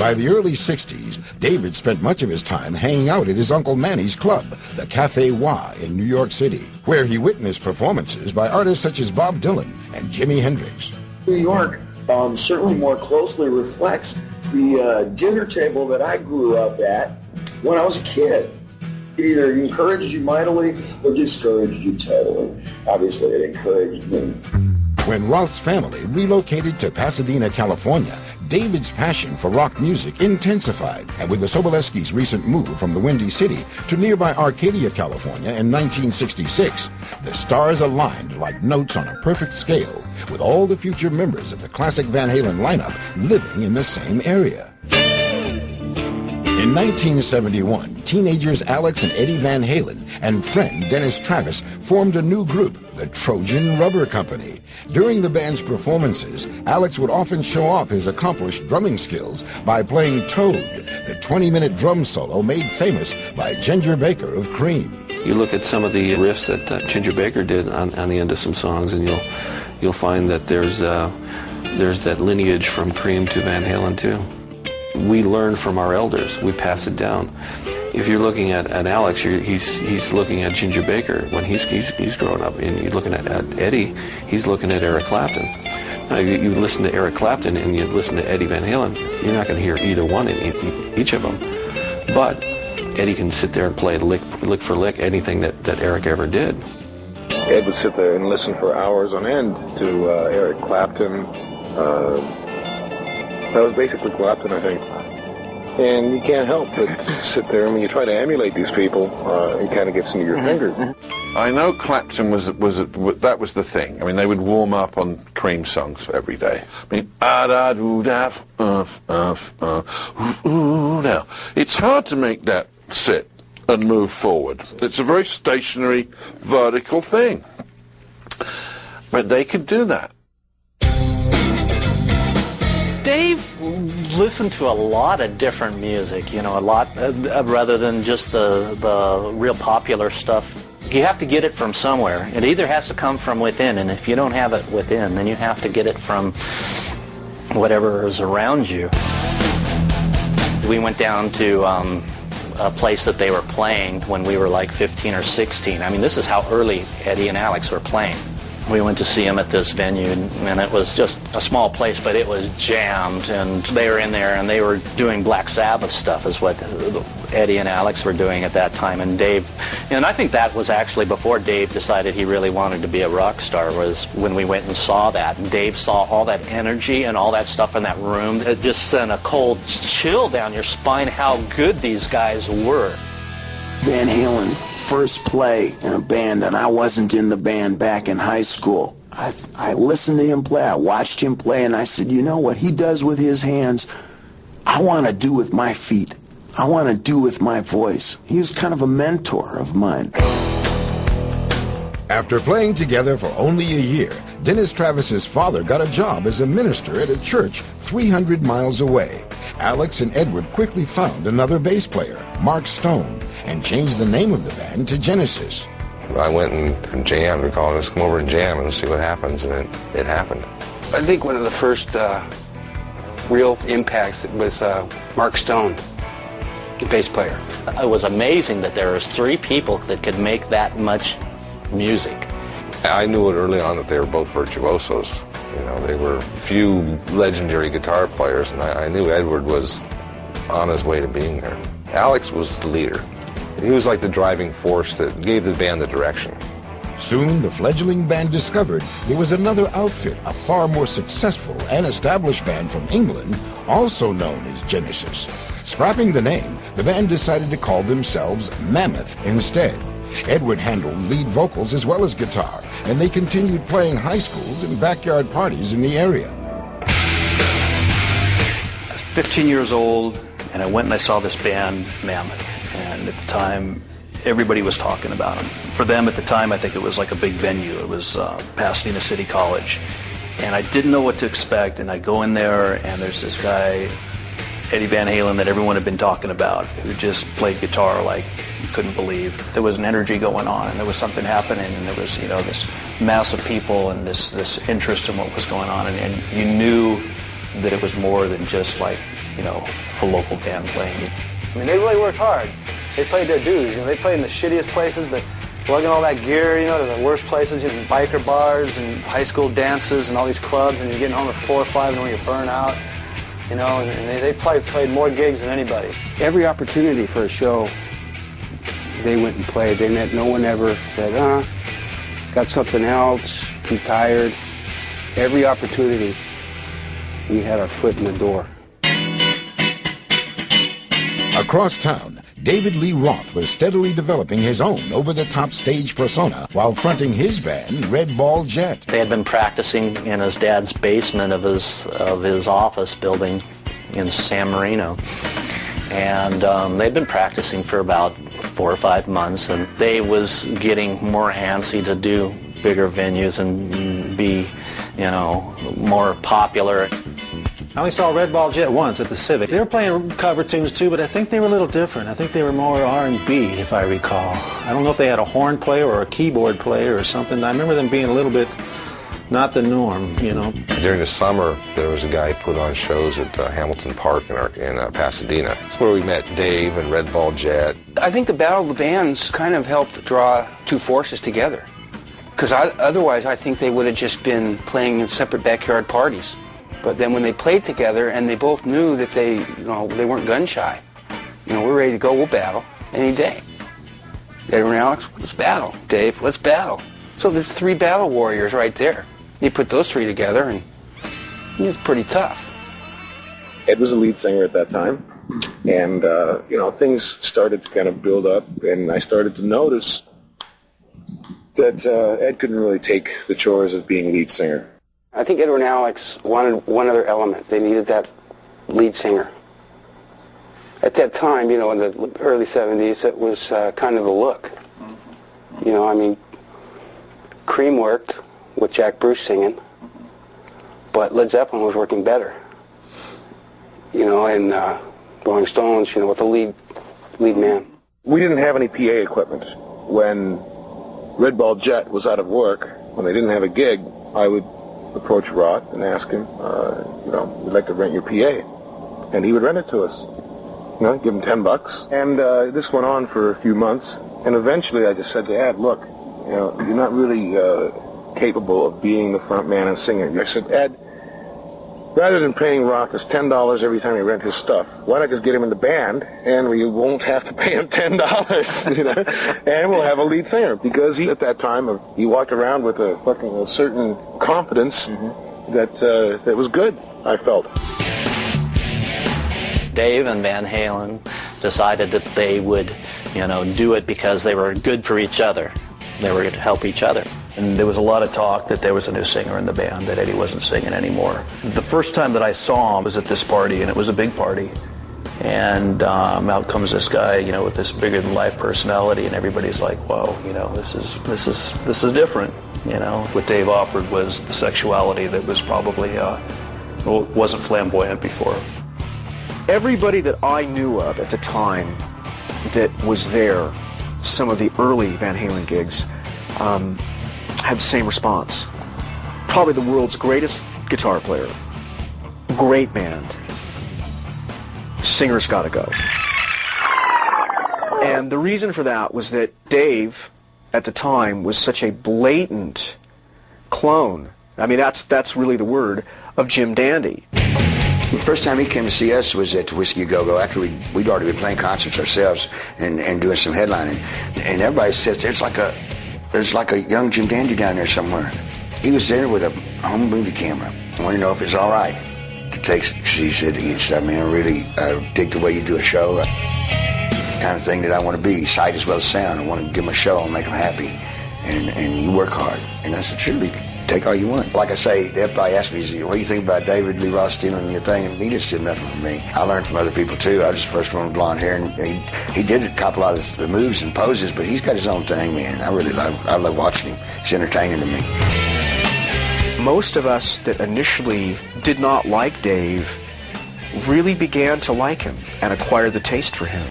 By the early 60s, David spent much of his time hanging out at his Uncle Manny's club, the Cafe Wah in New York City, where he witnessed performances by artists such as Bob Dylan and Jimi Hendrix. New York certainly more closely reflects the dinner table that I grew up at when I was a kid. It either encouraged you mightily or discouraged you totally. Obviously, it encouraged me. When Roth's family relocated to Pasadena, California, David's passion for rock music intensified, and with the Sobolewskis' recent move from the Windy City to nearby Arcadia, California in 1966, the stars aligned like notes on a perfect scale, with all the future members of the classic Van Halen lineup living in the same area. In 1971, teenagers Alex and Eddie Van Halen and friend Dennis Travis formed a new group, the Trojan Rubber Company. During the band's performances, Alex would often show off his accomplished drumming skills by playing Toad, the 20-minute drum solo made famous by Ginger Baker of Cream. You look at some of the riffs that Ginger Baker did on the end of some songs, and you'll find that there's that lineage from Cream to Van Halen too. We learn from our elders. We pass it down. If you're looking at Alex, he's looking at Ginger Baker when he's growing up, and you're looking at Eddie, he's looking at Eric Clapton. Now, you listen to Eric Clapton and you listen to Eddie Van Halen, you're not going to hear either one in each of them. But Eddie can sit there and play lick for lick anything that Eric ever did. Ed would sit there and listen for hours on end to Eric Clapton. That was basically Clapton, I think. And you can't help but sit there, and when you try to emulate these people, it kind of gets into your fingers. I know Clapton that was the thing. I mean, they would warm up on Cream songs every day. I mean, now, it's hard to make that sit and move forward. It's a very stationary, vertical thing. But they could do that. Dave listened to a lot of different music, a lot rather than just the real popular stuff. You have to get it from somewhere. It either has to come from within, and if you don't have it within, then you have to get it from whatever is around you. We went down to a place that they were playing when we were like 15 or 16. I mean, this is how early Eddie and Alex were playing. We went to see them at this venue, and it was just a small place, but it was jammed, and they were in there, and they were doing Black Sabbath stuff is what Eddie and Alex were doing at that time, and Dave, and I think that was actually before Dave decided he really wanted to be a rock star, was when we went and saw that, and Dave saw all that energy and all that stuff in that room. It just sent a cold chill down your spine how good these guys were. Van Halen first play in a band, and I wasn't in the band back in high school. I listened to him play, I watched him play, and I said, you know what he does with his hands, I want to do with my feet. I want to do with my voice. He was kind of a mentor of mine. After playing together for only a year, Dennis Travis's father got a job as a minister at a church 300 miles away. Alex and Edward quickly found another bass player, Mark Stone, and changed the name of the band to Genesis. I went and jammed. We called us, come over and jam and see what happens, and it happened. I think one of the first real impacts was Mark Stone, the bass player. It was amazing that there was 3 people that could make that much music. I knew it early on that they were both virtuosos. They were few legendary guitar players, and I knew Edward was on his way to being there. Alex was the leader. He was like the driving force that gave the band the direction. Soon, the fledgling band discovered there was another outfit, a far more successful and established band from England, also known as Genesis. Scrapping the name, the band decided to call themselves Mammoth instead. Edward handled lead vocals as well as guitar, and they continued playing high schools and backyard parties in the area. I was 15 years old, and I went and I saw this band, Mammoth. And at the time, everybody was talking about them. For them at the time, I think it was like a big venue. It was Pasadena City College. And I didn't know what to expect. And I go in there, and there's this guy, Eddie Van Halen, that everyone had been talking about, who just played guitar like you couldn't believe. There was an energy going on, and there was something happening, and there was, this mass of people and this interest in what was going on. And you knew that it was more than just like, you know, a local band playing. I mean, they really worked hard. They played their dues. You know, they played in the shittiest places, but lugging all that gear, you know, to the worst places, you know, biker bars and high school dances and all these clubs, and you're getting home at 4 or 5 and when you're burnt out, you know, and they played more gigs than anybody. Every opportunity for a show, they went and played. No one ever said, got something else, too tired. Every opportunity, we had our foot in the door. Across town, David Lee Roth was steadily developing his own over-the-top stage persona while fronting his band, Red Ball Jet. They had been practicing in his dad's basement of his office building in San Marino. And they'd been practicing for about 4 or 5 months, and they was getting more antsy to do bigger venues and be, you know, more popular. I only saw Red Ball Jet once at the Civic. They were playing cover tunes too, but I think they were a little different. I think they were more R&B, if I recall. I don't know if they had a horn player or a keyboard player or something. I remember them being a little bit not the norm, you know. During the summer, there was a guy who put on shows at Hamilton Park in Pasadena. That's where we met Dave and Red Ball Jet. I think the Battle of the Bands kind of helped draw two forces together. Because otherwise, I think they would have just been playing in separate backyard parties. But then when they played together, and they both knew that they weren't gun shy. You know, we're ready to go. We'll battle any day. Edward and Alex, let's battle. Dave, let's battle. So there's 3 battle warriors right there. You put those 3 together, and it's pretty tough. Ed was the lead singer at that time, and you know, things started to kind of build up, and I started to notice that Ed couldn't really take the chores of being lead singer. I think Edward and Alex wanted one other element. They needed that lead singer. At that time, you know, in the early 70s, it was kind of the look. You know, I mean, Cream worked with Jack Bruce singing, but Led Zeppelin was working better. You know, and Rolling Stones, you know, with the lead man. We didn't have any PA equipment. When Red Ball Jet was out of work, when they didn't have a gig, I would approach Roth and ask him, you know, we'd like to rent your PA. And he would rent it to us. You know, give him $10. And this went on for a few months. And eventually I just said to Ed, look, you know, you're not really capable of being the front man and singer. I said, Ed, rather than paying Roth us $10 every time he rent his stuff, why not just get him in the band, and we won't have to pay him $10, you know, and we'll have a lead singer. Because he, at that time, he walked around with a certain confidence that was good, I felt. Dave and Van Halen decided that they would, you know, do it because they were good for each other. They were going to help each other. And there was a lot of talk that there was a new singer in the band, that Eddie wasn't singing anymore. The first time that I saw him was at this party, and it was a big party. And out comes this guy, you know, with this bigger-than-life personality, and everybody's like, "Whoa, you know, this is different." You know, what Dave offered was the sexuality that was probably wasn't flamboyant before. Everybody that I knew of at the time that was there, some of the early Van Halen gigs, had the same response. Probably the world's greatest guitar player. Great band. Singer's gotta go. And the reason for that was that Dave, at the time, was such a blatant clone. I mean, that's really the word, of Jim Dandy. The first time he came to see us was at the Whiskey Go-Go after we'd already been playing concerts ourselves and doing some headlining. And everybody says there's like a young Jim Dandy down there somewhere. He was there with a home movie camera. I wanted to know if it's all right to take. He said, I mean, I really dig the way you do a show. Kind of thing that I want to be, sight as well as sound. I want to give them a show and make them happy. And you work hard. And I said, sure, take all you want. Like I say, everybody asks me, what do you think about David Lee Roth stealing your thing? And he didn't steal nothing from me. I learned from other people too. I was the first one with blonde hair, and he did a couple of the moves and poses, but he's got his own thing, man. I love watching him. It's entertaining to me. Most of us that initially did not like Dave really began to like him and acquire the taste for him.